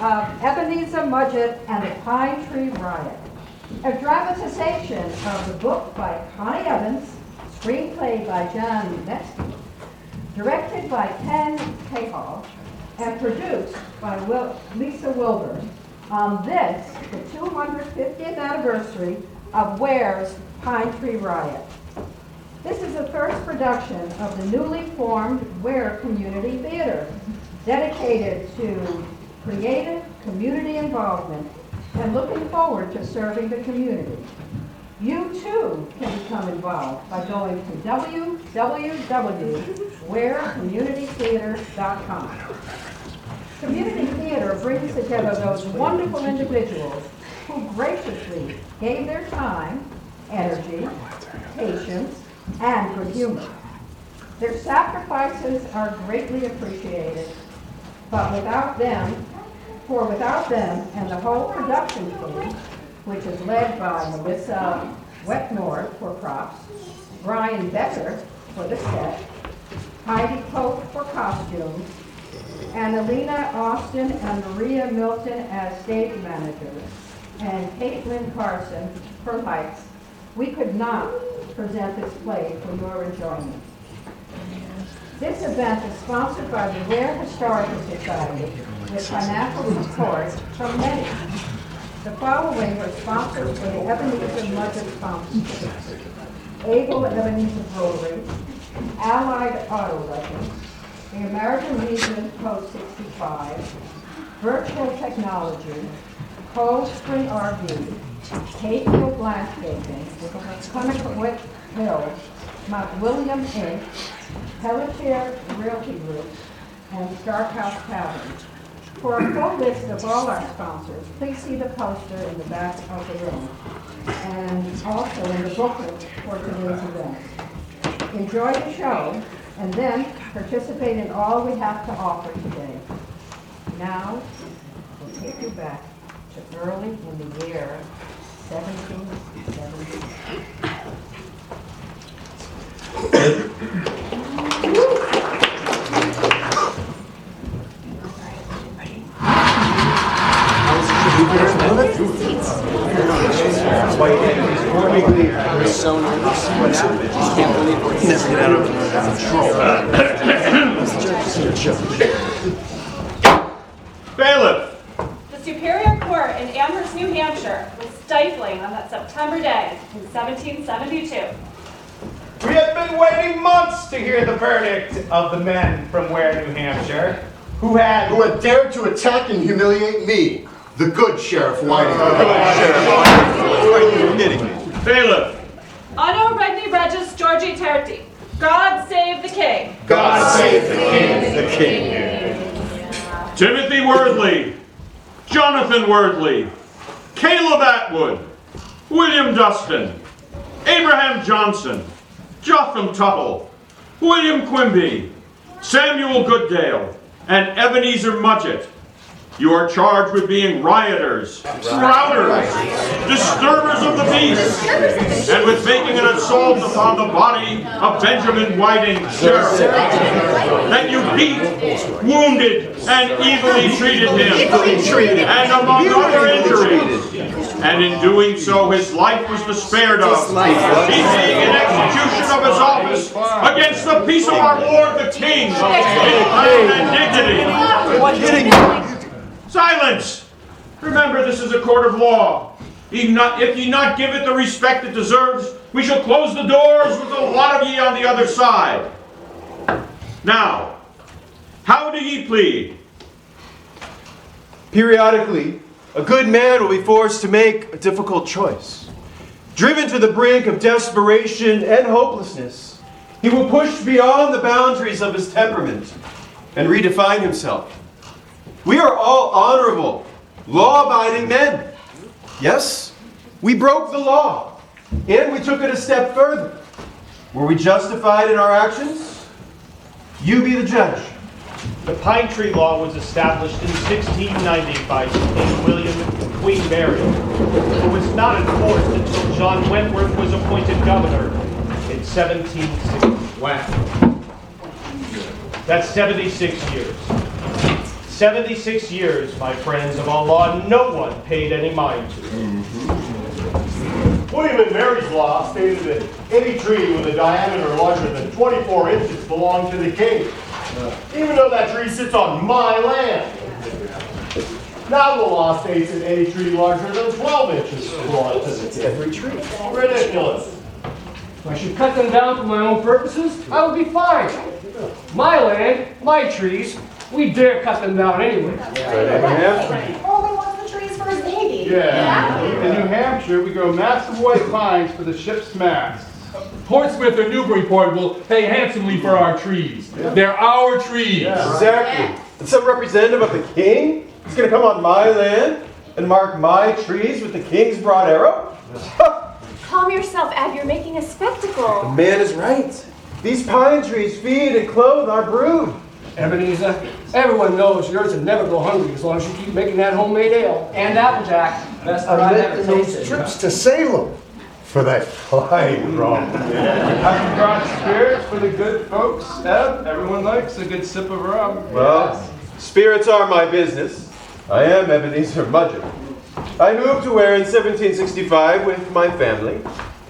of Ebenezer, Mudgett, and the Pine Tree Riot. A dramatization of the book by Connie Evans, screenplay by John Mudgett, directed by Ken Cahall, and produced by Lisa Wilbur on this, the 250th anniversary of Ware's Pine Tree Riot. This is the first production of the newly formed Ware Community Theater, dedicated to creative community involvement and looking forward to serving the community. You too can become involved by going to www.warecommunitytheater.com. Community theater brings together those wonderful individuals who graciously gave their time, energy, patience, and good humor. Their sacrifices are greatly appreciated, but without them and the whole production team, which is led by Melissa Wetmore for props, Brian Becker for the set, Heidi Pope for costumes, and Alina Austin and Maria Milton as stage managers, and Caitlin Carson for lights, we could not present this play for your enjoyment. This event is sponsored by the Ware Historical Society with financial support from many. The following are sponsors for the Ebenezer Mudgett sponsorship: Able Ebenezer Brewery, Allied Auto Legends, the American Legion Post 65, Virtual Technology, Cold Spring RV, Hayfield Landscaping, Connecticut Hills, Mount William Inc., Pelletier Realty Group, and Starkhouse Tavern. For a full list of all our sponsors, please see the poster in the back of the room, and also in the booklet for today's event. Enjoy the show, and then participate in all we have to offer today. Now, we'll take you back to early in the year 1770. We're so nervous. Can't believe we're never get out of control. Bailiff! The Superior Court in Amherst, New Hampshire was stifling on that September day in 1772. We have been waiting months to hear the verdict of the men from Ware, New Hampshire, who had dared to attack and humiliate me, the good Sheriff Whiting. Are you kidding me? Bailiff! Anno Regni Regis Georgi Terti. God save the king. God save the king. The king. Timothy Wordley, Jonathan Wordley, Caleb Atwood, William Dustin, Abraham Johnson, Jotham Tuttle, William Quimby, Samuel Goodale, and Ebenezer Mudgett. You are charged with being rioters, routers, disturbers of the peace, and with making an assault upon the body of Benjamin Whiting, Sheriff, that you beat, wounded, and evilly treated him, and among other injuries. And in doing so, his life was despaired of. He being in execution of his office against the peace of our Lord the King, in crown and dignity. Silence! Remember, this is a court of law. If ye not give it the respect it deserves, we shall close the doors with a lot of ye on the other side. Now, how do ye plead? Periodically, a good man will be forced to make a difficult choice. Driven to the brink of desperation and hopelessness, he will push beyond the boundaries of his temperament and redefine himself. We are all honorable, law-abiding men. Yes, we broke the law, and we took it a step further. Were we justified in our actions? You be the judge. The Pine Tree Law was established in 1690 by King William and Queen Mary, but was not enforced until John Wentworth was appointed governor in 1760. When? That's 76 years. 76 years, my friends, of a law no one paid any mind to. William and Mary's law stated that any tree with a diameter larger than 24 inches belonged to the king, even though that tree sits on my land. Now the law states that any tree larger than 12 inches belongs to the king. Every tree. Ridiculous. If I should cut them down for my own purposes, I would be fine. My land, my trees, we dare cut them down anyway. Only wants the trees for his baby. Yeah. In New Hampshire, we grow massive white pines for the ship's masts. Portsmouth or Newburyport will pay handsomely for our trees. They're our trees. Exactly. And some representative of the king is going to come on my land and mark my trees with the king's broad arrow? Calm yourself, Ab. You're making a spectacle. The man is right. These pine trees feed and clothe our brood. Ebenezer, everyone knows yours will never go hungry as long as you keep making that homemade ale. And Applejack. Best I I've meant ever to make tasted. trips to Salem for that fine rum. I've brought spirits for the good folks. Eb, everyone likes a good sip of rum. Well, spirits are my business. I am Ebenezer Mudgett. I moved to Ware in 1765 with my family,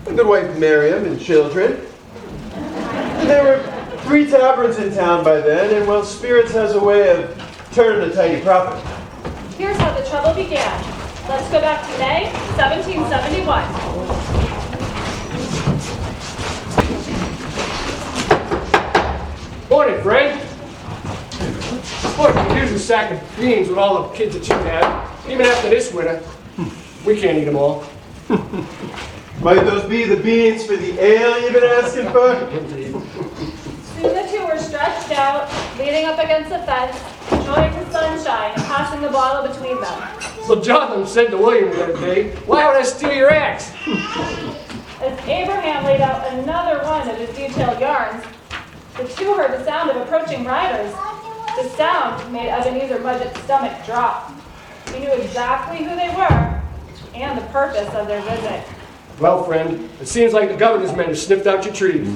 my good wife Miriam and children. There were 3 taverns in town by then, and well, spirits has a way of turning a tidy profit. Here's how the trouble began. Let's go back to May 1771. Morning, friend. Look, here's a sack of beans with all the kids that you had. Even after this winter, we can't eat them all. Might those be the beans for the ale you've been asking for? Soon the two were stretched out, leaning up against the fence, enjoying the sunshine and passing the bottle between them. So Jonathan said to William the other day, "Why would I steal your axe?" As Abraham laid out another one of his detailed yarns, the two heard the sound of approaching riders. The sound made Ebenezer Mudgett's stomach drop. He knew exactly who they were and the purpose of their visit. Well, friend, it seems like the governor's men have sniffed out your trees.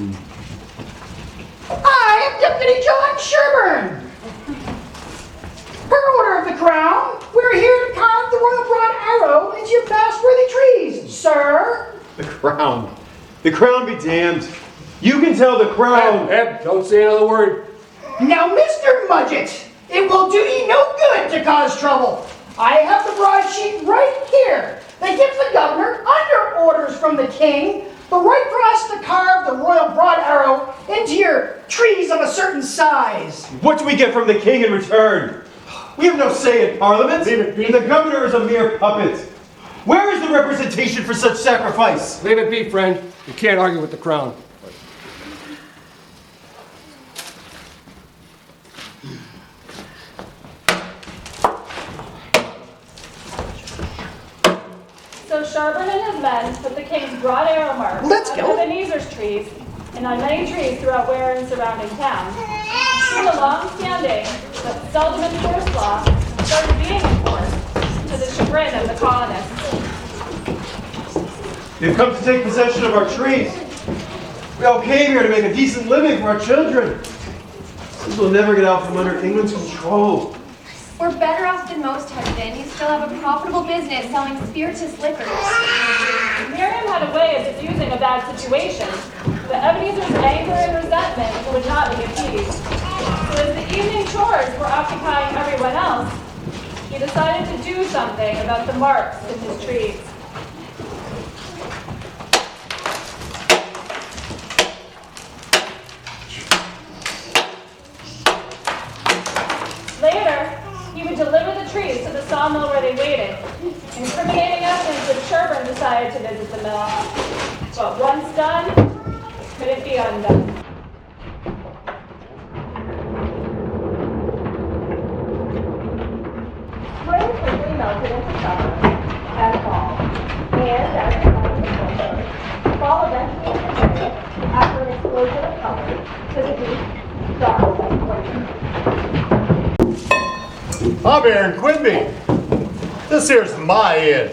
I am Deputy John Sherburne. Per order of the Crown, we're here to carve the royal broad arrow into your fast-worthy trees, sir. The crown. The crown be damned. You can tell the crown. Eb, don't say another word. Now, Mr. Mudgett, it will do you no good to cause trouble. I have the broadsheet right here that gives the governor, under orders from the king, the right for us to carve the royal broad arrow into your trees of a certain size. What do we get from the king in return? We have no say in Parliament. The governor is a mere puppet. Where is the representation for such sacrifice? Leave it be, friend. You can't argue with the crown. So Sherburne and his men put the king's broad arrow mark on Ebenezer's trees and on many trees throughout Ware and surrounding town. Soon the long-standing but seldom enforced law started being enforced to the chagrin of the colonists. They've come to take possession of our trees. We all came here to make a decent living for our children. This will never get out from under England's control. We're better off than most have been. You still have a profitable business selling spirituous liquors. Miriam had a way of diffusing a bad situation, but Ebenezer's anger and resentment would not be appeased. So as the evening chores were occupying everyone else, he decided to do something about the marks in his trees. Later, he would deliver the trees to the sawmill where they waited. Incriminating evidence that Sherburne decided to visit the mill. But once done, could it be undone? Rain quickly melted into summer and fall, and as the sun was over, fall eventually ended after an explosion of color to the deep, dark white. I'm Aaron Quimby. This here's my inn.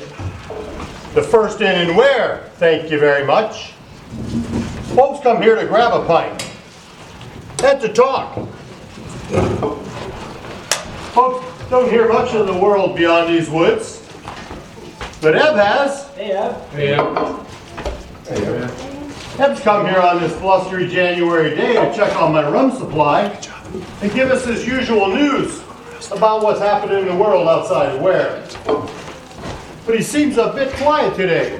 The first inn in Ware, thank you very much. Folks come here to grab a pint and to talk. Folks, Don't hear much of the world beyond these woods. But Eb has. Hey, Eb. Hey, Eb's come here on this blustery January day to check on my rum supply and give us his usual news about what's happening in the world outside of Ware. But he seems a bit quiet today.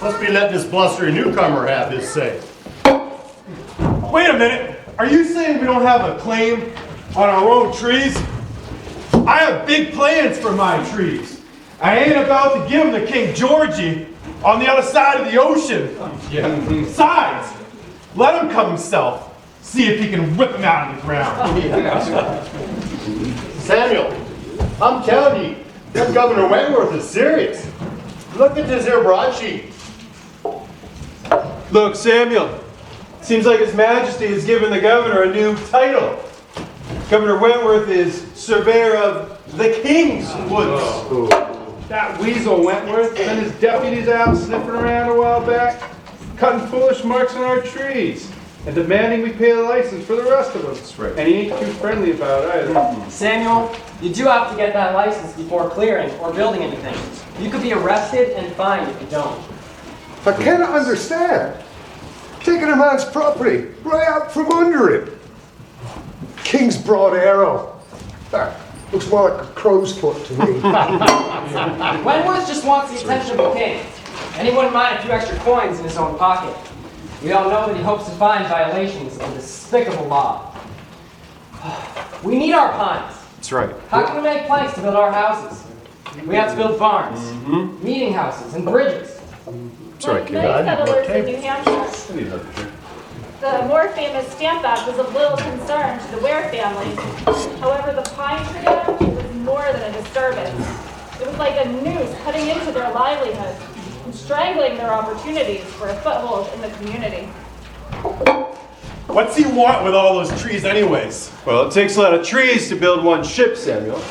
Must be letting this blustery newcomer have his say. Wait a minute. Are you saying we don't have a claim on our own trees? I have big plans for my trees. I ain't about to give them to King Georgie on the other side of the ocean. Besides, let him come himself. See if he can whip him out of the ground. Samuel, I'm telling you, that Governor Wentworth is serious. Look at this here broadsheet. Look, Samuel. Seems like His Majesty has given the governor a new title. Governor Wentworth is Surveyor of the King's Woods. That weasel Wentworth sent his deputies out sniffing around a while back, cutting foolish marks on our trees, and demanding we pay the license for the rest of them. That's right. And he ain't too friendly about it either. Samuel, you do have to get that license before clearing or building anything. You could be arrested and fined if you don't. I cannot understand. Taking a man's property right out from under him. King's broad arrow. That looks more like a crow's foot to me. Wentworth just wants the attention of the king, and he wouldn't mind a few extra coins in his own pocket. We all know that he hopes to find violations of despicable law. We need our pines. That's right. How can we make planks to build our houses? We have to build barns, meeting houses, and bridges. Like many settlers in New Hampshire, the more famous Stamp Act was of little concern to the Ware family. However, the Pine Tree Act was more than a disturbance. It was like a noose cutting into their livelihood and strangling their opportunities for a foothold in the community. What's he want with all those trees anyways? Well, it takes a lot of trees to build one ship, Samuel.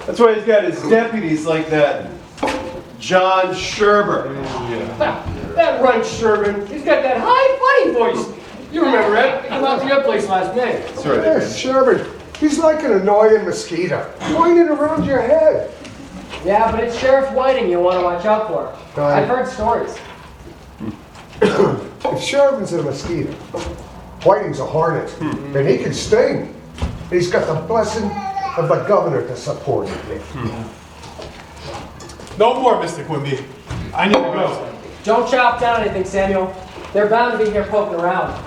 That's why he's got his deputies like that John Sherber. That runt Sherman, he's got that high funny voice. You remember that? He came out to your place last May. That's right. Yes, Sherman. He's like an annoying mosquito, whining around your head. Yeah, but it's Sheriff Whiting you want to watch out for. I've heard stories. If Sherman's a mosquito, Whiting's a hornet, and he can sting. And he's got the blessing of the governor to support him. No more, Mr. Quimby. I need to go. Don't chop down anything, Samuel. They're bound to be here poking around.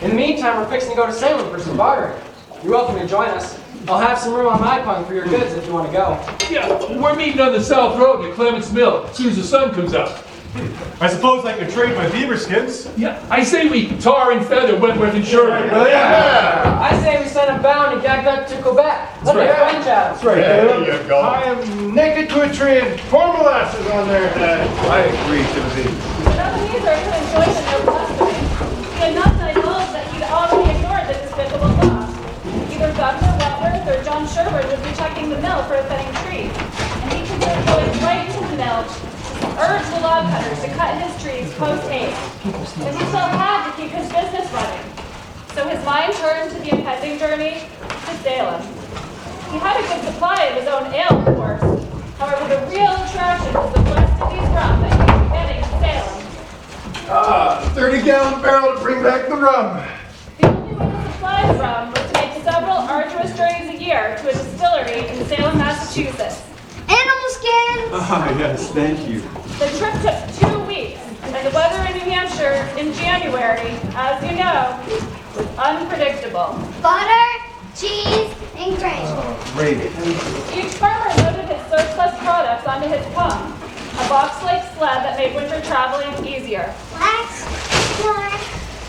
In the meantime, we're fixing to go to Salem for some bartering. You're welcome to join us. I'll have some room on my pung for your goods if you want to go. Yeah, we're meeting on the South Road at Clement's Mill as soon as the sun comes up. I suppose I could trade my beaver skins. Yeah, I say we tar and feather Wentworth and Sherman. I say we send them bound and gagged up to Quebec. Let their French out. That's right. There you go. I am naked to a tree and pour molasses on their head. I agree, Timothy. But Ebenezer couldn't join in their blustering. He had not divulged that he'd already ignored the despicable law. Either Governor Wentworth or John Sherwood would be checking the mill for offending trees, and he could then go right to the mill, urge the log cutters to cut his trees post-haste. But he still had to keep his business running. So his mind turned to the impending journey to Salem. He had a good supply of his own ale, of course. However, the real attraction was the West Indies rum that he was getting to Salem. 30-gallon barrel to bring back the rum. The only way to supply the rum was to make several arduous journeys a year to a distillery in Salem, Massachusetts. Animal skins! Ah, yes, thank you. The trip took 2 weeks, and the weather in New Hampshire in January, as you know, was unpredictable. Butter, cheese, and grain. Great. Each farmer loaded his surplus products onto his pung, a box-like sled that made winter traveling easier. Flax, corn,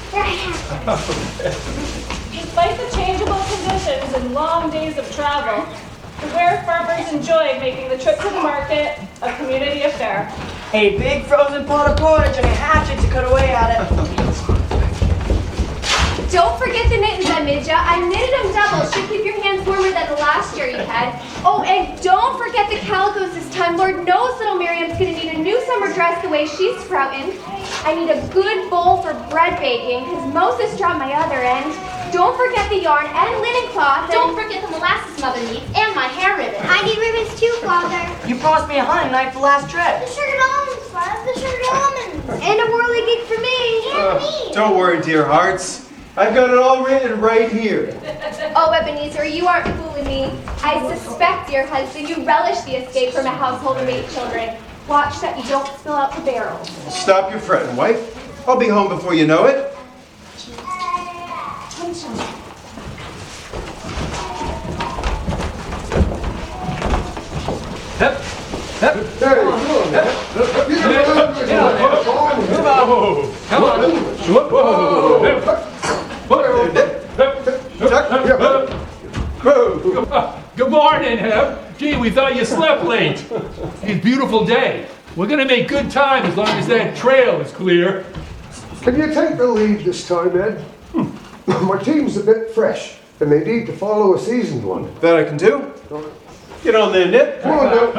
grass. Despite the changeable conditions and long days of travel, the Ware farmers enjoyed making the trip to the market a community affair. A big frozen pot of porridge and a hatchet to cut away at it. Don't forget the mittens I made ya. I knitted them double. Should keep your hands warmer than the last year you had. Oh, and don't forget the calicos this time. Lord knows little Miriam's gonna need a new summer dress the way she's sprouting. I need a good bowl for bread baking, because Moses dropped my other end. don't forget the yarn and linen cloth. Don't forget the molasses Mother needs and my hair ribbon. I need ribbons too, Father. You promised me a hunting knife for the last trip. The sugared almonds, Father. The sugared almonds. And a whirly gig for me. And me. Don't worry, dear hearts. I've got it all written right here. Oh, Ebenezer, you aren't fooling me. I suspect, dear husband, you relish the escape from a household of 8 children. Watch that you don't spill out the barrels. Stop your fretting, wife. I'll be home before you know it. Hep. Hep. Hey, come on. Come on. Good morning, Hep. Gee, we thought you slept late. It's a beautiful day. We're gonna make good time as long as that trail is clear. Can you take the lead this time, Ed? My team's a bit fresh, and they need to follow a seasoned one. That I can do. Get on there, Nip. Come on, now.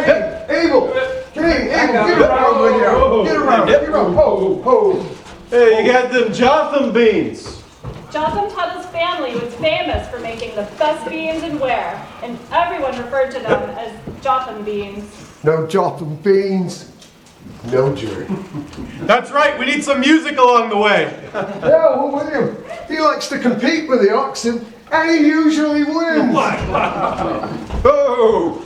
Hey, Abel. Abel, get around with you. Get around. Get around. Ho, ho. Hey, you got them Jotham beans. Jotham Tuttle's family was famous for making the best beans in Ware, and everyone referred to them as Jotham beans. No Jotham beans. No jury. That's right, we need some music along the way. Yeah, well, William, he likes to compete with the oxen, and he usually wins. Whoa!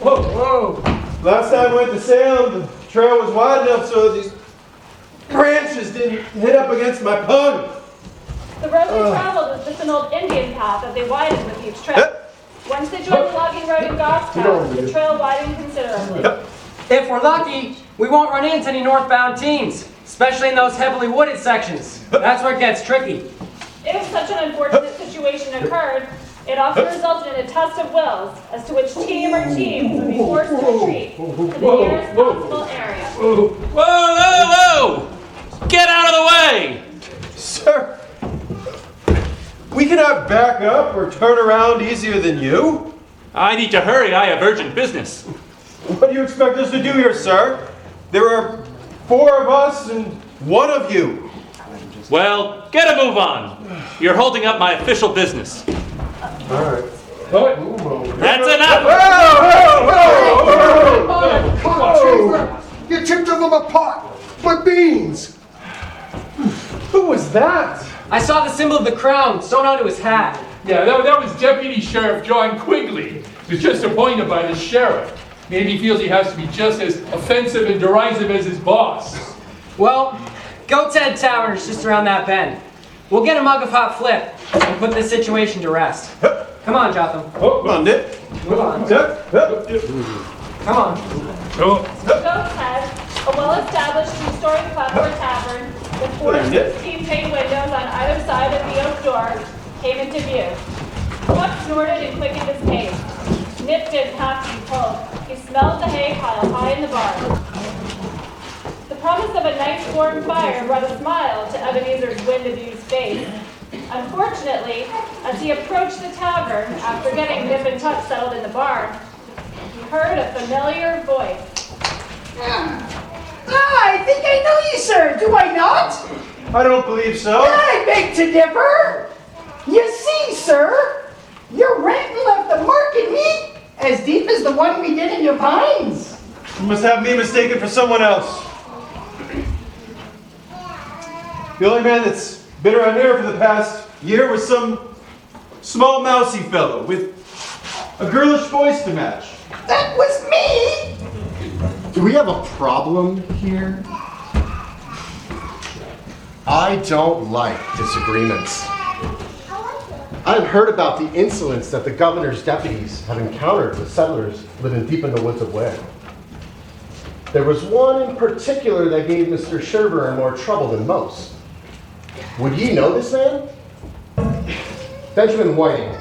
Whoa, whoa. Last time I went to Salem, the trail was wide enough so these branches didn't hit up against my pung. The road they traveled was just an old Indian path that they widened with each trip. Once they joined the logging road in Goffstown, the trail widened considerably. If we're lucky, we won't run into any northbound teams, especially in those heavily wooded sections. That's where it gets tricky. If such an unfortunate situation occurred, it often resulted in a test of wills as to which team or teams would be forced to retreat to the nearest possible area. Whoa, whoa, whoa! Get out of the way! Sir, we cannot back up or turn around easier than you. I need to hurry, I have urgent business. What do you expect us to do here, sir? There are 4 of us and 1 of you. Well, get a move on. You're holding up my official business. All right. That's enough! Whoa! You tipped them apart with beans. Who was that? I saw the symbol of the crown sewn onto his hat. Yeah, that was Deputy Sheriff John Quigley. He was just appointed by the sheriff. Maybe he feels he has to be just as offensive and derisive as his boss. Well, Goat's Head Tavern is just around that bend. We'll get a mug of hot flip and put this situation to rest. Come on, Jotham. Oh, come on, Dick. Come on. Come on. Goat's Head, a well-established 2-story club or tavern with 4 16-pane windows on either side of the oak door, came into view. Puck snorted and quickened his pace. Nip didn't have to be told. He smelled the hay pile high in the barn. The promise of a nice warm fire brought a smile to Ebenezer's wind-abused face. Unfortunately, as he approached the tavern after getting Nip and Tuck settled in the barn, he heard a familiar voice. I think I know you, sir. Do I not? I don't believe so. I beg to differ. You see, sir, your ranting left a mark in me as deep as the one we did in your pines. You must have me mistaken for someone else. The only man that's been around here for the past year was some small mousy fellow with a girlish voice to match. That was me. Do we have a problem here? I don't like disagreements. I've heard about the insolence that the governor's deputies have encountered with settlers living deep in the woods of Ware. There was one in particular that gave Mr. Sherburne more trouble than most. Would ye know this man? Benjamin Whiting,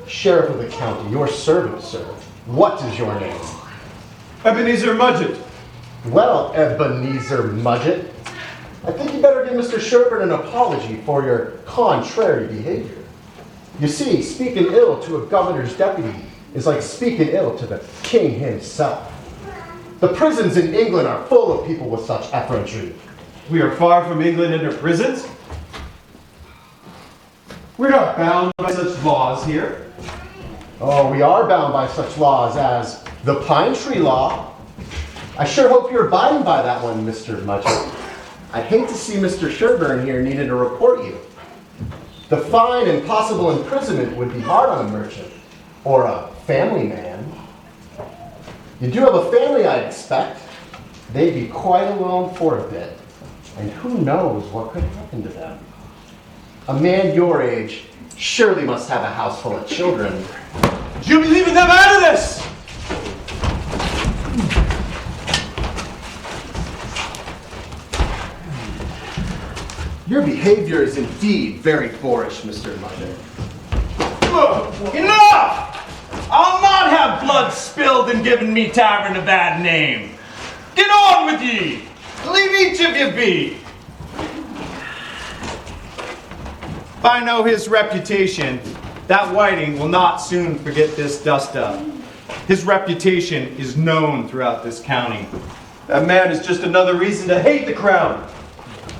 sheriff of the county, your servant, sir. What is your name? Ebenezer Mudgett. Well, Ebenezer Mudgett, I think you better give Mr. Sherburne an apology for your contrary behavior. You see, speaking ill to a governor's deputy is like speaking ill to the king himself. The prisons in England are full of people with such effrontery. We are far from England and her prisons. We're not bound by such laws here. Oh, we are bound by such laws as the Pine Tree Law. I sure hope you're abiding by that one, Mr. Mudgett. I'd hate to see Mr. Sherburne here needing to report you. The fine and possible imprisonment would be hard on a merchant or a family man. You do have a family, I expect. They'd be quite alone for a bit, and who knows what could happen to them. A man your age surely must have a house full of children. You'll be leaving them out of this! Your behavior is indeed very boorish, Mr. Mudgett. Enough! I'll not have blood spilled and giving me tavern a bad name. Get on with ye! Leave each of you be! If I know his reputation, that whiting will not soon forget this dust-up. His reputation is known throughout this county. That man is just another reason to hate the crown.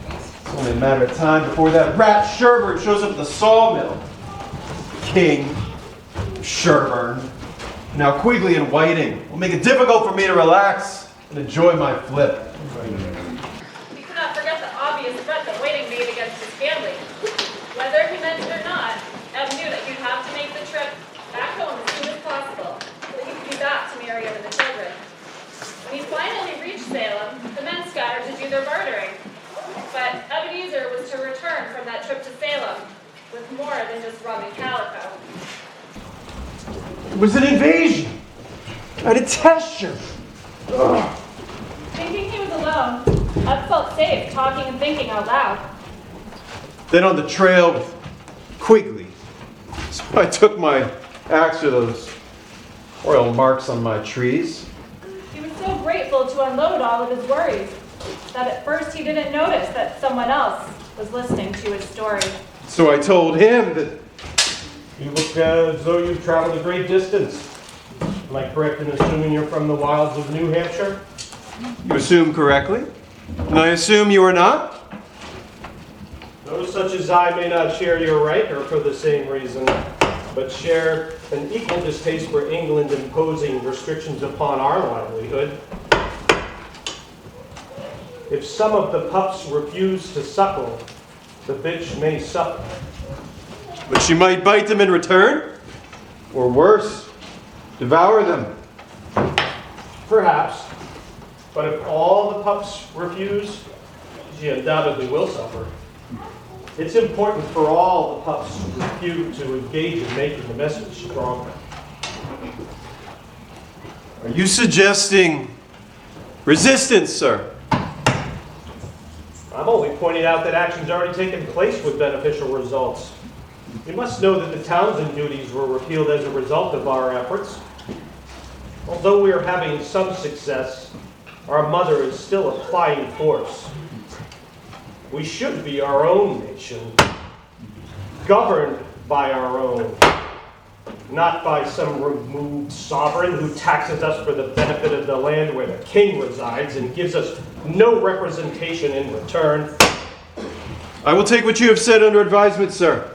It's only a matter of time before that rat Sherburne shows up at the sawmill. King, Sherburne, now Quigley and Whiting will make it difficult for me to relax and enjoy my flip. You cannot forget the obvious threat that Whiting made against his family. Whether he meant it or not, Eb knew that you'd have to make the trip back home as soon as possible, so that he could be back to Miriam and the children. When he finally reached Salem, the men scattered to do their bartering. But Ebenezer was to return from that trip to Salem with more than just rum and calico. It was an invasion. I detest you. Thinking he was alone, Eb felt safe talking and thinking out loud. Then on the trail with Quigley, so I took my axe to those oil marks on my trees. He was so grateful to unload all of his worries that at first he didn't notice that someone else was listening to his story. So I told him that... You look as though you've traveled a great distance. Am I correct in assuming you're from the wilds of New Hampshire? You assume correctly, and I assume you are not? Those such as I may not share your rancour for the same reason, but share an equal distaste for England imposing restrictions upon our livelihood. If some of the pups refuse to suckle, the bitch may suffer. But she might bite them in return? Or worse, devour them? Perhaps. But if all the pups refuse, she undoubtedly will suffer. It's important for all the pups to refuse to engage in making the message stronger. Are you suggesting resistance, sir? I'm only pointing out that actions already taken place with beneficial results. You must know that the Townsend duties were repealed as a result of our efforts. Although we are having some success, our mother is still applying force. We should be our own nation, governed by our own, not by some removed sovereign who taxes us for the benefit of the land where the king resides and gives us no representation in return. I will take what you have said under advisement, sir.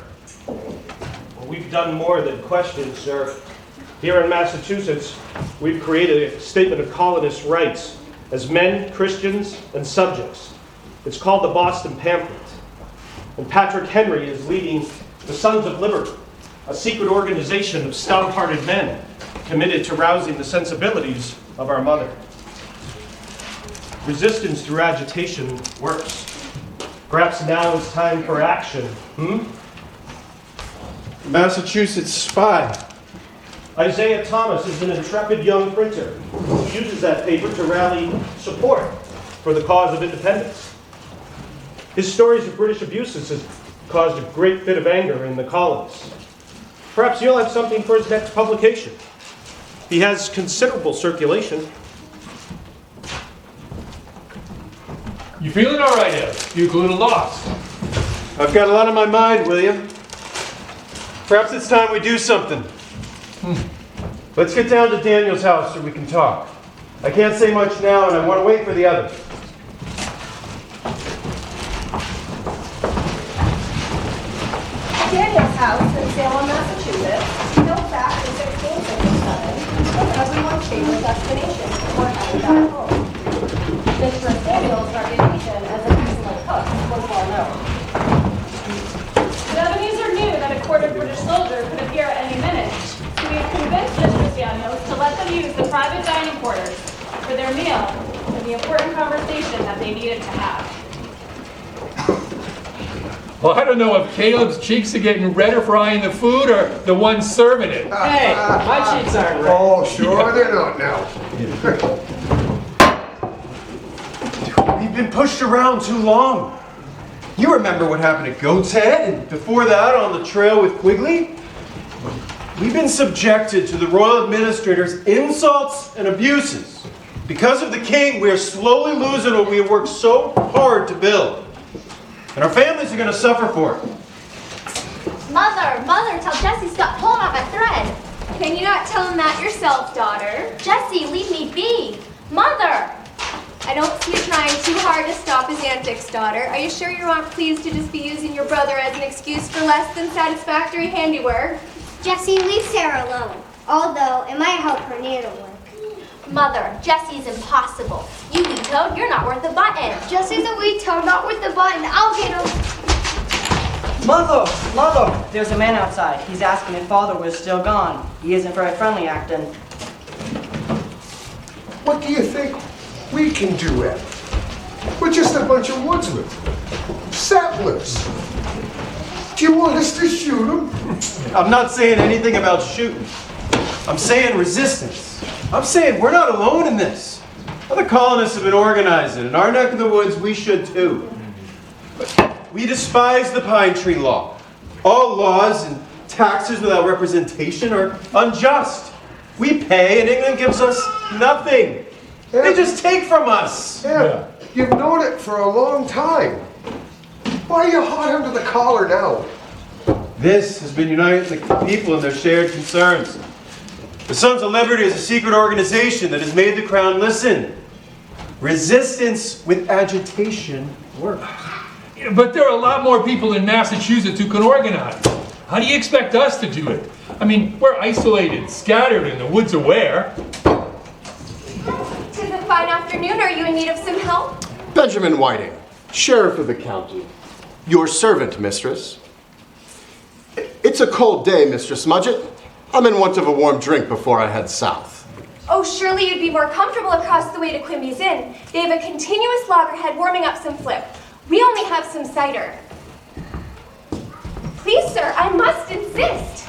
Well, we've done more than question, sir. Here in Massachusetts, we've created a statement of colonist rights as men, Christians, and subjects. It's called the Boston Pamphlet. And Patrick Henry is leading the Sons of Liberty, a secret organization of stout-hearted men committed to rousing the sensibilities of our mother. Resistance through agitation works. Perhaps now is time for action, Massachusetts spy. Isaiah Thomas is an intrepid young printer who uses that paper to rally support for the cause of independence. His stories of British abuses have caused a great fit of anger in the colonists. Perhaps you'll have something for his next publication. He has considerable circulation. You feeling all right, Ed? You look a little lost. I've got a lot on my mind, William. Perhaps it's time we do something. Let's get down to Daniel's house so we can talk. I can't say much now, and I want to wait for the others. Daniel's house in Salem, Massachusetts, built back in 1667, was everyone's favorite destination for having back home. Mr. Samuel's reputation as an excellent cook was well known. But Ebenezer knew that a quartered British soldier could appear at any minute, so he had convinced Mr. Samuels to let them use the private dining quarters for their meal and the important conversation that they needed to have. Well, I don't know if Caleb's cheeks are getting redder frying the food or the one serving it. Hey, my cheeks aren't red. Oh, sure they're not now. We've been pushed around too long. You remember what happened at Goat's Head, and before that on the trail with Quigley? We've been subjected to the royal administrator's insults and abuses. Because of the king, we are slowly losing what we have worked so hard to build. And our families are going to suffer for it. Mother, tell Jesse's got pulled on a thread. Can you not tell him that yourself, daughter? Jesse, leave me be. Mother! I don't see you trying too hard to stop his antics, daughter. Are you sure you aren't pleased to just be using your brother as an excuse for less than satisfactory handiwork? Jesse, leave Sarah alone. Although, it might help her needlework. Mother, Jesse's impossible. You wee toad, you're not worth a button. Jesse's a wee toad, not worth the button. I'll get him. Mother, there's a man outside. He's asking if father was still gone. He isn't very friendly acting. What do you think we can do, Ed? We're just a bunch of woodsmen. Settlers. Do you want us to shoot them? I'm not saying anything about shooting. I'm saying resistance. I'm saying we're not alone in this. Other colonists have been organizing. In our neck of the woods, we should too. But we despise the pine tree law. All laws and taxes without representation are unjust. We pay and England gives us nothing. They just take from us. Yeah, you've known it for a long time. Why are you hot under the collar now? This has been uniting the people in their shared concerns. The Sons of Liberty is a secret organization that has made the Crown listen. Resistance with agitation works. But there are a lot more people in Massachusetts who can organize. How do you expect us to do it? I mean, we're isolated, scattered in the woods of where? 'Tis a fine afternoon. Are you in need of some help? Benjamin Whiting, Sheriff of the county. Your servant, mistress. It's a cold day, Mistress Mudgett. I'm in want of a warm drink before I head south. Oh, surely you'd be more comfortable across the way to Quimby's Inn. They have a continuous loggerhead warming up some flip. We only have some cider. Please, sir, I must insist.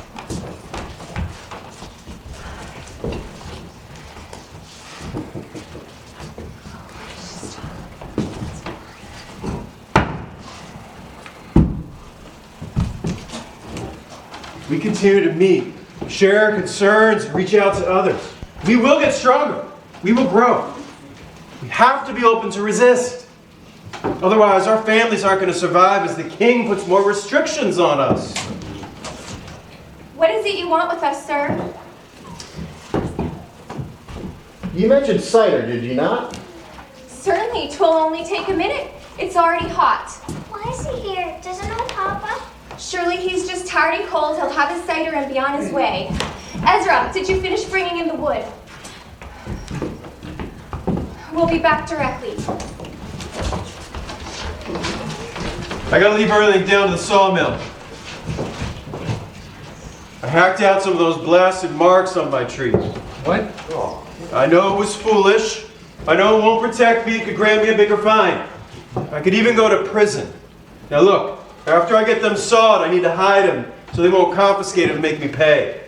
We continue to meet, share our concerns, and reach out to others. We will get stronger. We will grow. We have to be open to resist. Otherwise, our families aren't going to survive as the king puts more restrictions on us. What is it you want with us, sir? You mentioned cider, did you not? Certainly, 'twill only take a minute. It's already hot. Why is he here? Doesn't know Papa? Surely he's just tired and cold. He'll have his cider and be on his way. Ezra, did you finish bringing in the wood? We'll be back directly. I gotta leave everything down to the sawmill. I hacked out some of those blasted marks on my trees. What? I know it was foolish. I know it won't protect me. It could grant me a bigger fine. I could even go to prison. Now look, after I get them sawed, I need to hide them so they won't confiscate them and make me pay.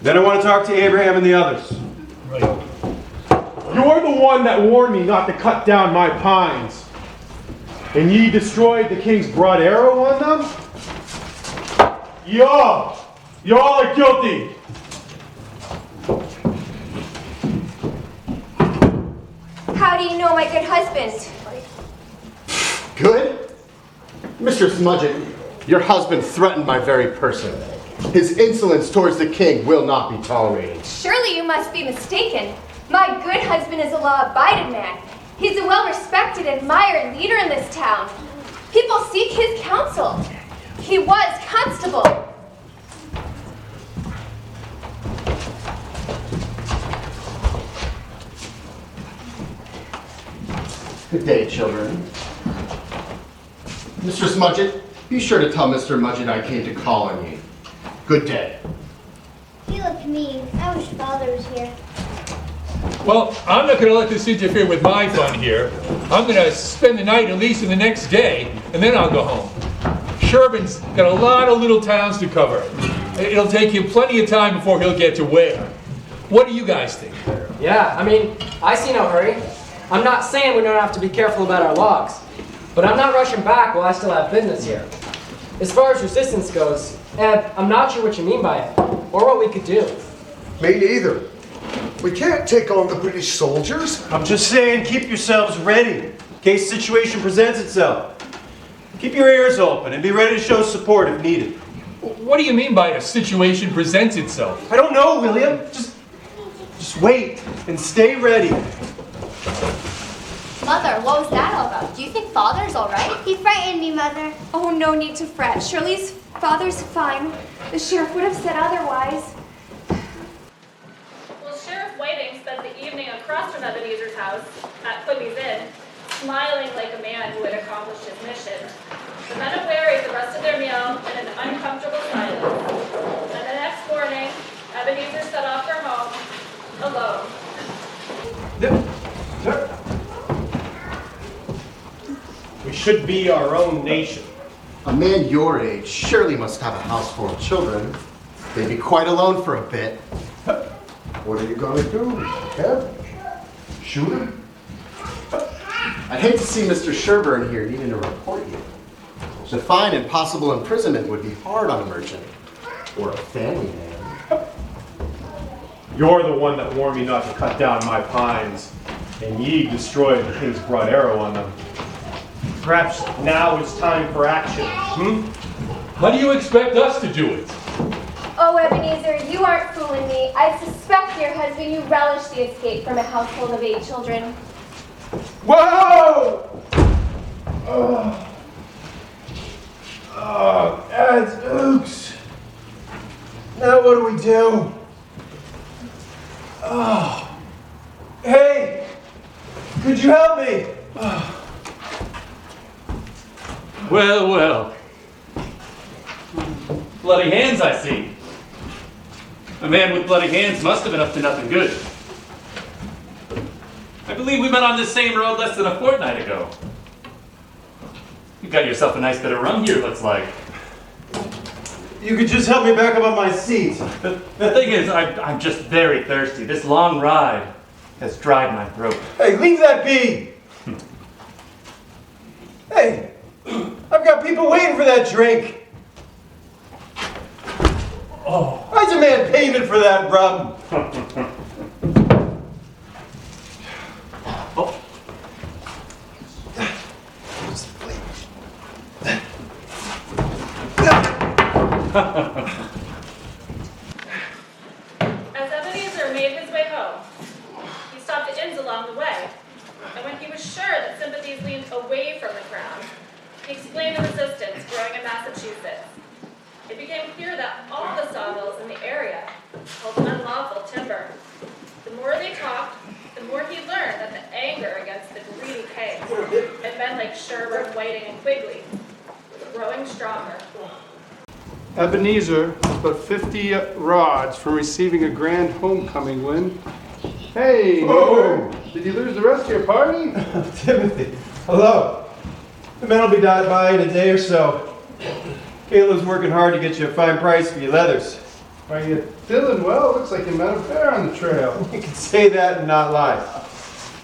Then I want to talk to Abraham and the others. Right. You're the one that warned me not to cut down my pines. And ye destroyed the king's broad arrow on them? Y'all are guilty. How do you know my good husband? Good? Mistress Mudgett, your husband threatened my very person. His insolence towards the king will not be tolerated. Surely you must be mistaken. My good husband is a law-abiding man. He's a well-respected, admired leader in this town. People seek his counsel. He was constable. Good day, children. Mistress Mudgett, be sure to tell Mr. Mudgett I came to call on you. Good day. You look mean. I wish Father was here. Well, I'm not going to let this interfere with my fun here. I'm going to spend the night at least in the next day, and then I'll go home. Sherburne's got a lot of little towns to cover. It'll take him plenty of time before he'll get to Ware. What do you guys think? Yeah, I mean, I see no hurry. I'm not saying we don't have to be careful about our logs, but I'm not rushing back while I still have business here. As far as resistance goes, Eb, I'm not sure what you mean by it, or what we could do. Me neither. We can't take on the British soldiers. I'm just saying, keep yourselves ready in case the situation presents itself. Keep your ears open and be ready to show support if needed. What do you mean by a situation presents itself? I don't know, William. Just wait and stay ready. Mother, what was that all about? Do you think Father's all right? He frightened me, Mother. Oh, no need to fret. Surely Father's fine. The sheriff would have said otherwise. Well, Sheriff Whiting spent the evening across from Ebenezer's house at Quigley's Inn, smiling like a man who had accomplished his mission. The men of Ware ate the rest of their meal in an uncomfortable silence. And the next morning, Ebenezer set off for home, alone. We should be our own nation. A man your age surely must have a house full of children. They'd be quite alone for a bit. What are you gonna do, Kev? Shoot him? I'd hate to see Mr. Sherburne here needing to report you. The fine and possible imprisonment would be hard on a merchant or a family man. You're the one that warned me not to cut down my pines, and ye destroyed the king's broad arrow on them. Perhaps now is time for action. How do you expect us to do it? Oh, Ebenezer, you aren't fooling me. I suspect, dear husband, you relish the escape from a household of 8 children. Whoa! That's oops. Now what do we do? Oh. Hey! Could you help me? Well, well. Bloody hands, I see. A man with bloody hands must have been up to nothing good. I believe we met on this same road less than a fortnight ago. You got yourself a nice bit of rum here, looks like. You could just help me back up on my seat. The thing is, I'm just very thirsty. This long ride has dried my throat. Hey, leave that be! Hey, I've got people waiting for that drink. Oh, I demand payment for that rum. Oh. As Ebenezer made his way home, he stopped at inns along the way, and when he was sure that sympathies leaned away from the crown, he explained the resistance growing in Massachusetts. It became clear that all the sawmills in the area held unlawful timber. The more they talked, the more he learned that the anger against the greedy king and men like Sherburne, Whiting, and Quigley was growing stronger. Ebenezer is but 50 rods from receiving a grand homecoming win. Hey, neighbor, did you lose the rest of your party? Timothy, hello. The men will be by in a day or so. Caleb's working hard to get you a fine price for your leathers. Are you feeling well? Looks like you met a bear on the trail. You can say that and not lie.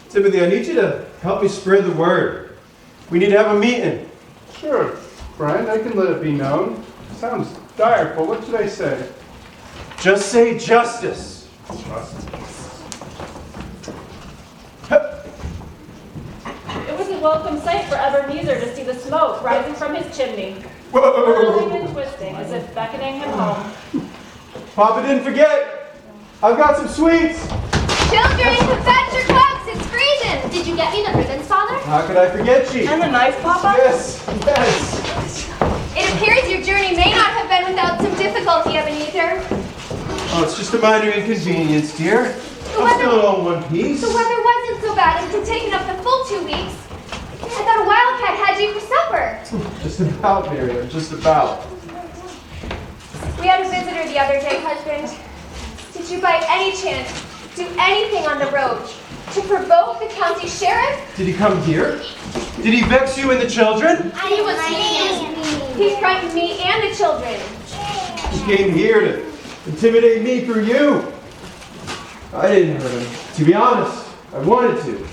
Timothy, I need you to help me spread the word. We need to have a meeting. Sure, Brian, I can let it be known. Sounds direful. What should I say? Just say justice. It was a welcome sight for Ebenezer to see the smoke rising from his chimney, Whoa. whirling and twisting as if beckoning him home. Papa didn't forget. I've got some sweets. Children, fetch your cooks. It's freezing. Did you get me the ribbons, Father? How could I forget you? And the knife, Papa? Yes, yes. It appears your journey may not have been without some difficulty, Ebenezer. Oh, it's just a minor inconvenience, dear. I'm still in one piece. The weather wasn't so bad. It had taken up the full 2 weeks. Just about, Miriam, just about. We had a visitor the other day, husband. Did you by any chance do anything on the road to provoke the county sheriff? Did he come here? Did he vex you and the children? He was mean. He frightened me and the children. He came here to intimidate me through you. I didn't hurt him. To be honest, I wanted to.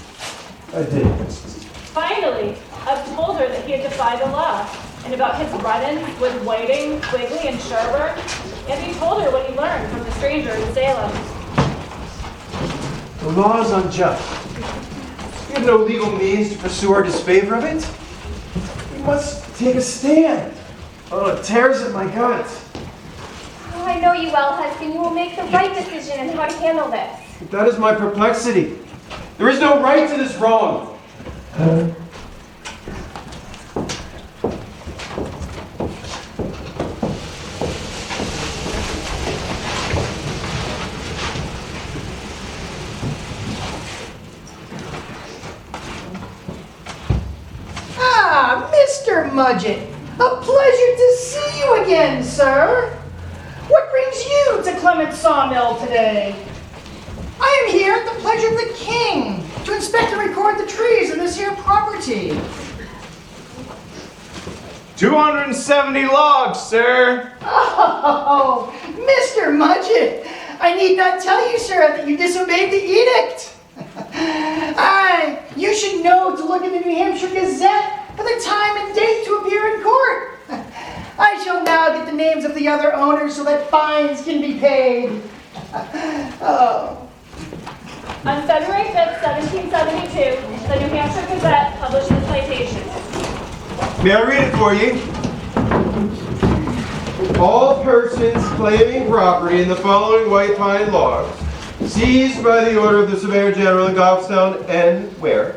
I didn't. Finally, I've told her that he had defied the law, and about his run-ins with Whiting, Quigley, and Sherburne, and he told her what he learned from the stranger in Salem. The law is unjust. We have no legal means to pursue our disfavor of it. We must take a stand. Oh, it tears at my guts. Oh, I know you well, husband. You will make the right decision on how to handle this. That is my perplexity. There is no right to this wrong. Ah, Mr. Mudgett, a pleasure to see you again, sir. What brings you to Clement's Sawmill today? I am here at the pleasure of the king to inspect and record the trees in this here property. 270 logs, sir. Oh, Mr. Mudgett, I need not tell you, sir, that you disobeyed the edict. Aye, you should know to look in the New Hampshire Gazette for the time and date to appear in court. I shall now get the names of the other owners so that fines can be paid. Oh. On February 5th, 1772, the New Hampshire Gazette published the citation. May I read it for you? All persons claiming property in the following white pine logs, seized by the order of the Surveyor General in Goffstown and where,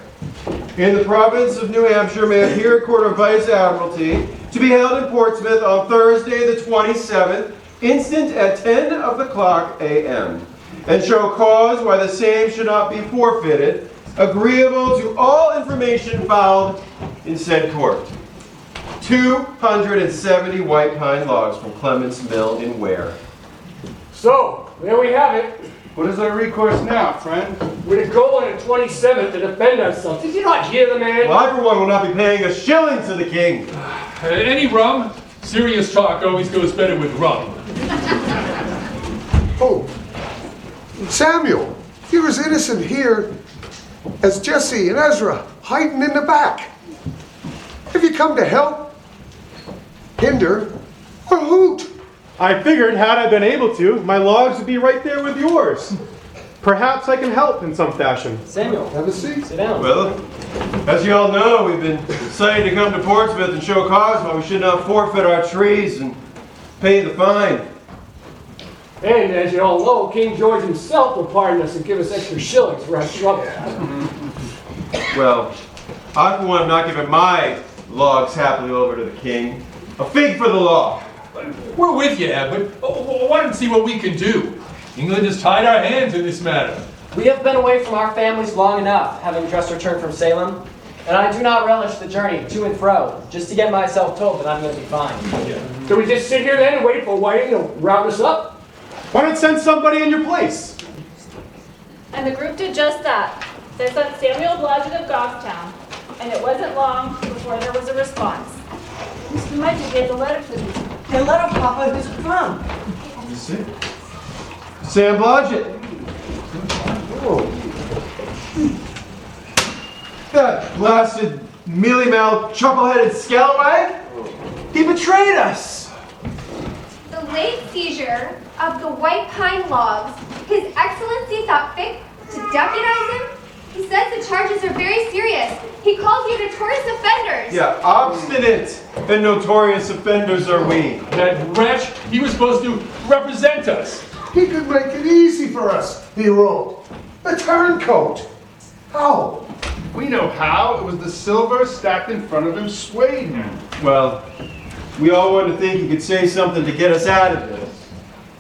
in the province of New Hampshire, may appear at court of Vice Admiralty to be held in Portsmouth on Thursday the 27th, instant at 10 of the clock a.m., and show cause why the same should not be forfeited, agreeable to all information found in said court. 270 white pine logs from Clement's Mill in Ware. So, there we have it. What is our recourse now, friend? We're to go on the 27th to defend ourselves. Did you not hear the man? Well, I for one will not be paying a shilling to the king. Any rum? Serious talk always goes better with rum. Oh, Samuel, you're as innocent here as Jesse and Ezra hiding in the back. Have you come to help, hinder, or hoot? I figured had I been able to, my logs would be right there with yours. Perhaps I can help in some fashion. Samuel, have a seat. Sit down. Well, as you all know, we've been deciding to come to Portsmouth and show cause why we should not forfeit our trees and pay the fine. And as you all know, King George himself will pardon us and give us extra shillings for our trouble. Well, I for one am not giving my logs happily over to the king. A fig for the law. We're with you, Ed, but why don't see what we can do? England has tied our hands in this matter. We have been away from our families long enough, having just returned from Salem, and I do not relish the journey to and fro, just to get myself told that I'm going to be fine. Yeah. So we just sit here then and wait for Whiting to round us up? Why not send somebody in your place? And the group did just that. They sent Samuel Blodgett of Goffstown, and it wasn't long before there was a response. Mr. Mudgett gave the letter to me. The letter, Papa, who's it from? You see? Sam Blodgett. Oh. That blasted, mealy-mouthed, chuckle-headed scalawag! He betrayed us! The late seizure of the white pine logs, His Excellency thought fit to deputize him? He says the charges are very serious. He calls you notorious offenders. Yeah, obstinate and notorious offenders are we. That wretch, he was supposed to represent us. He could make it easy for us, he wrote. A turncoat. How? We know how. It was the silver stacked in front of him swayed him. Well, we all want to think he could say something to get us out of this.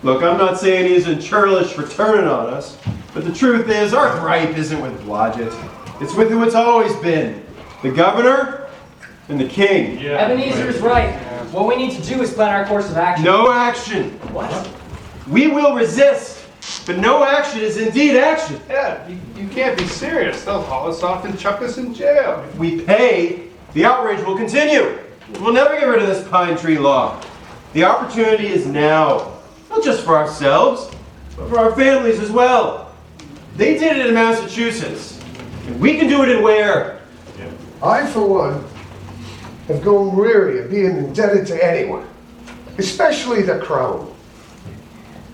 Look, I'm not saying he isn't churlish for turning on us, but the truth is, our gripe isn't with Blodgett. It's with who it's always been. The governor and the king. Ebenezer is right. What we need to do is plan our course of action. No action. What? We will resist, but no action is indeed action. Yeah, you can't be serious. They'll haul us off and chuck us in jail. If we pay, the outrage will continue. We'll never get rid of this pine tree law. The opportunity is now, not just for ourselves, but for our families as well. They did it in Massachusetts, and we can do it in Ware. I, for one, have grown weary of being indebted to anyone, especially the crown.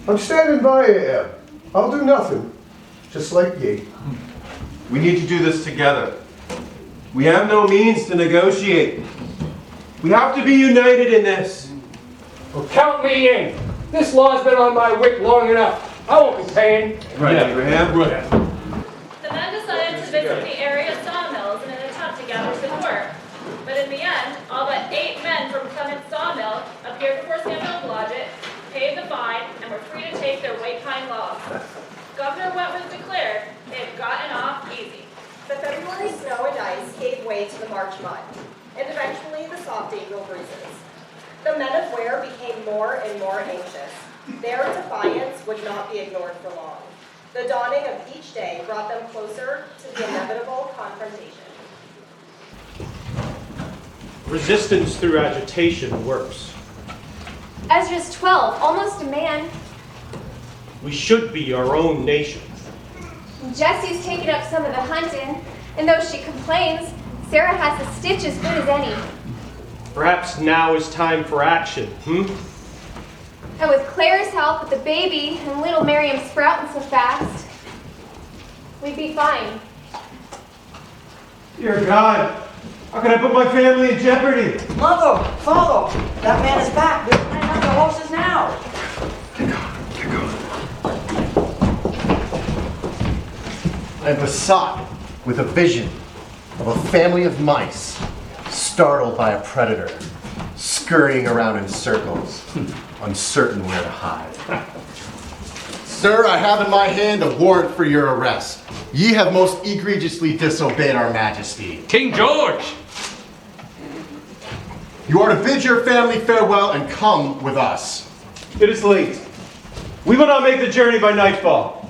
I'm standing by you, Eb. I'll do nothing, just like ye. We need to do this together. We have no means to negotiate. We have to be united in this. Well, count me in. This law's been on my wick long enough. I won't be paying. Right, Abraham? Right. The men decided to visit the area sawmills in an attempt to gather support. But in the end, all but 8 men from Clement's sawmill appeared before Samuel Mudgett, paid the fine, and were free to take their white pine logs. Governor Wentworth declared they had gotten off easy. The February snow and ice gave way to the March mud, and eventually the soft April breezes. The men of Ware became more and more anxious. Their defiance would not be ignored for long. The dawning of each day brought them closer to the inevitable confrontation. Resistance through agitation works. Ezra's 12, almost a man. We should be our own nation. Jessie's taken up some of the hunting, and though she complains, Sarah has a stitch as good as any. Perhaps now is time for action, And with Claire's help with the baby and little Miriam sprouting so fast, we'd be fine. Dear God, how can I put my family in jeopardy? Mother, father, that man is back. We're playing on the horses now. I am besought with a vision of a family of mice startled by a predator, scurrying around in circles, uncertain where to hide. Sir, I have in my hand a warrant for your arrest. Ye have most egregiously disobeyed our majesty. King George! You are to bid your family farewell and come with us. It is late. We will not make the journey by nightfall.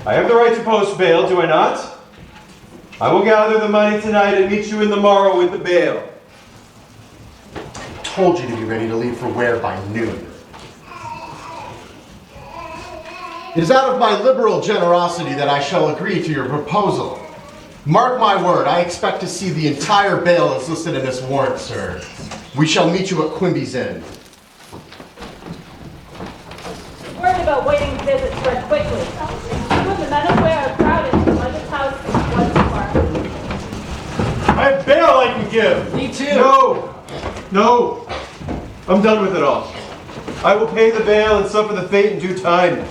I have the right to post bail, do I not? I will gather the money tonight and meet you in the morrow with the bail. Told you to be ready to leave for Ware by noon. It is out of my liberal generosity that I shall agree to your proposal. Mark my word, I expect to see the entire bail as listed in this warrant, sir. We shall meet you at Quimby's Inn. Word about waiting visits spread quickly. Soon the men of Ware crowded to Mudgett's house once more. I have bail I can give. Me too. No. I'm done with it all. I will pay the bail and suffer the fate in due time.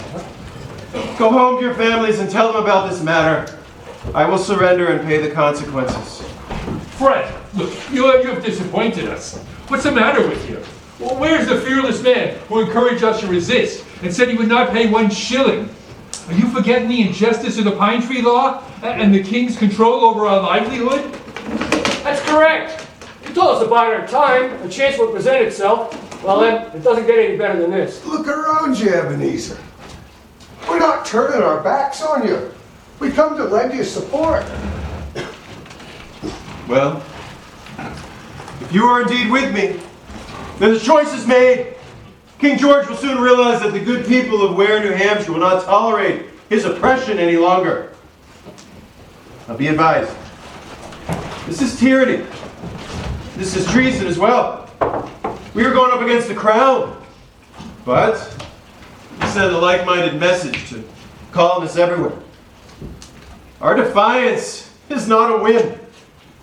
Go home to your families and tell them about this matter. I will surrender and pay the consequences. Fred, look, you have disappointed us. What's the matter with you? Well, where's the fearless man who encouraged us to resist and said he would not pay 1 shilling? Are you forgetting the injustice of the pine tree law and the king's control over our livelihood? That's correct. You told us to bide our time. A chance would present itself. Well then, it doesn't get any better than this. Look around you, Ebenezer. We're not turning our backs on you. We come to lend you support. Well, if you are indeed with me, then the choice is made. King George will soon realize that the good people of Ware, New Hampshire will not tolerate his oppression any longer. Now be advised. This is tyranny. This is treason as well. We are going up against the crown. But we send a like-minded message to colonists everywhere. Our defiance is not a win.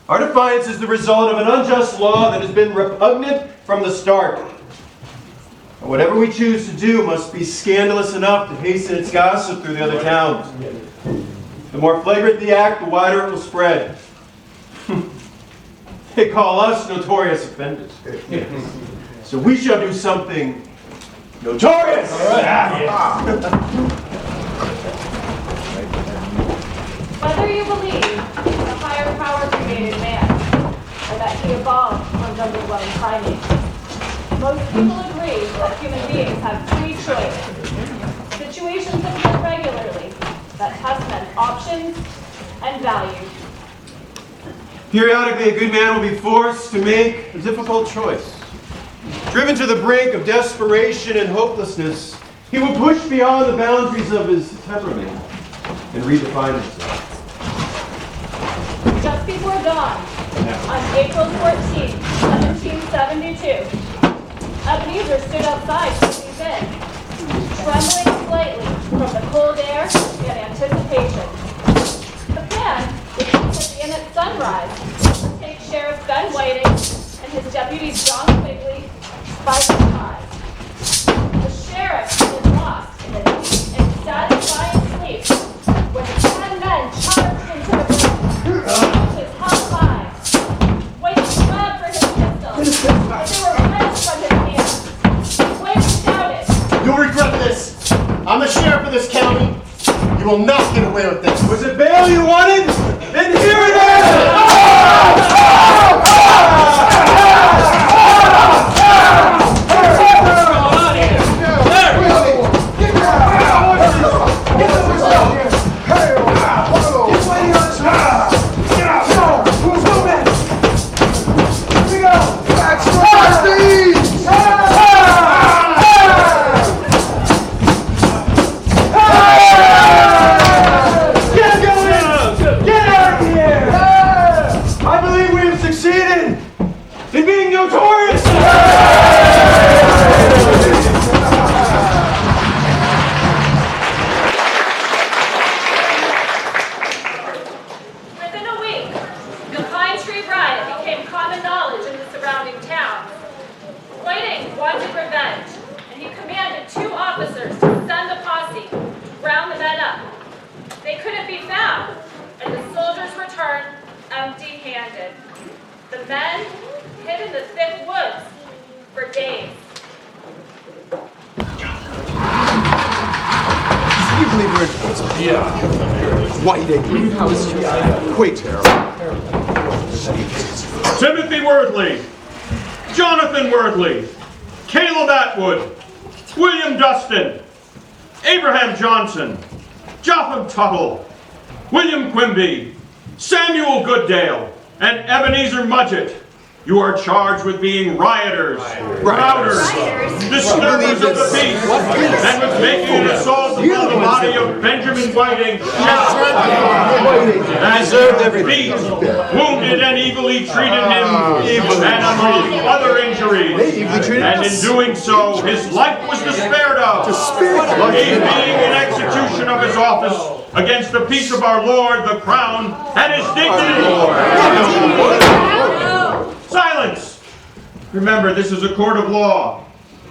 Our defiance is the result of an unjust law that has been repugnant from the start. And whatever we choose to do must be scandalous enough to hasten its gossip through the other towns. The more flagrant the act, the wider it will spread. They call us notorious offenders. So we shall do something notorious! Whether you believe the higher power created man, or that that he evolved from jungle-dwelling primates. Most people agree that human beings have free choice. Situations occur regularly that test men's options and values. Periodically, a good man will be forced to make a difficult choice. Driven to the brink of desperation and hopelessness, he will push beyond the boundaries of his temperament and redefine himself. Just before dawn, on April 14, 1772, Ebenezer stood outside Sydney's Inn, trembling slightly from the cold air and anticipation. The plan was to put the inn at sunrise, take Sheriff Ben Whiting and his deputy John Quigley by surprise. The sheriff was lost in a deep and satisfying sleep when 10 men charged into the room, his held high. Whiting grabbed for his pistol, but they were wrenched from his hand. Whiting shouted, You'll regret this. I'm the sheriff of this county. You will not get away with this. Was it bail you wanted? Then here it is! Timothy Worthley, Jonathan Worthley, Caleb Atwood, William Dustin, Abraham Johnson, Jotham Tuttle, William Quimby, Samuel Goodale, and Ebenezer Mudgett. You are charged with being rioters, routers, disturbers of the peace, and with making an assault upon the body of Benjamin Whiting, and beat, wounded, and evilly treated him, and among other injuries. And in doing so, his life was despaired of. He being in execution of his office against the peace of our Lord, the Crown, and his dignity. Silence! Remember, this is a court of law.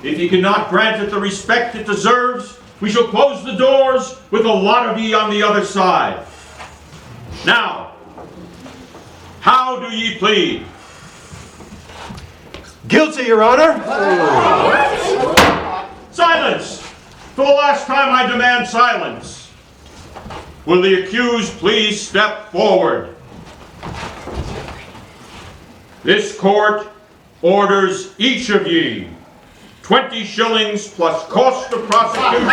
If ye cannot grant it the respect it deserves, we shall close the doors with a lot of ye on the other side. Now, how do ye plead? Guilty, Your Honor. Silence! For the last time I demand silence. Will the accused please step forward? This court orders each of ye 20 shillings plus cost of prosecution.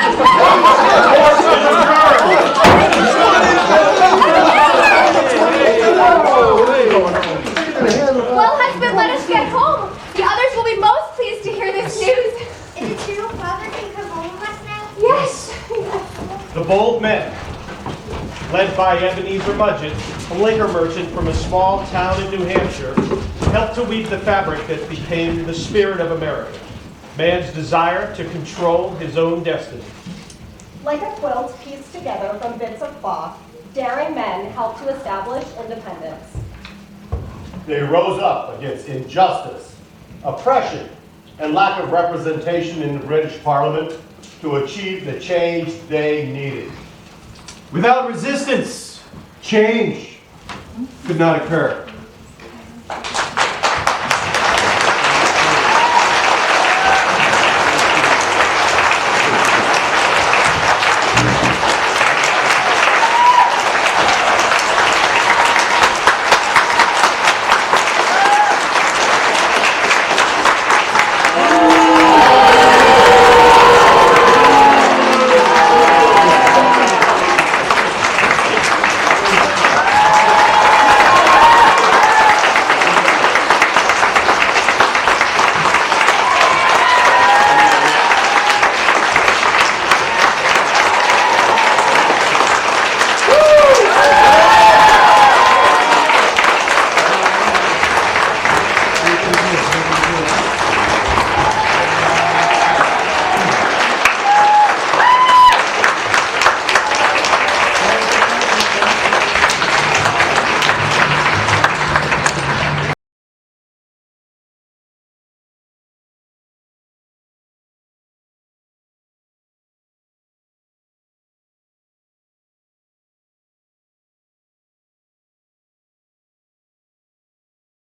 Well, husband, let us get home. The others will be most pleased to hear this news. Is it true father can come home with us now? Yes. The bold men, led by Ebenezer Mudgett, a liquor merchant from a small town in New Hampshire, helped to weave the fabric that became the spirit of America, man's desire to control his own destiny. Like a quilt pieced together from bits of cloth, daring men helped to establish independence. They rose up against injustice, oppression, and lack of representation in the British Parliament to achieve the change they needed. Without resistance, change could not occur.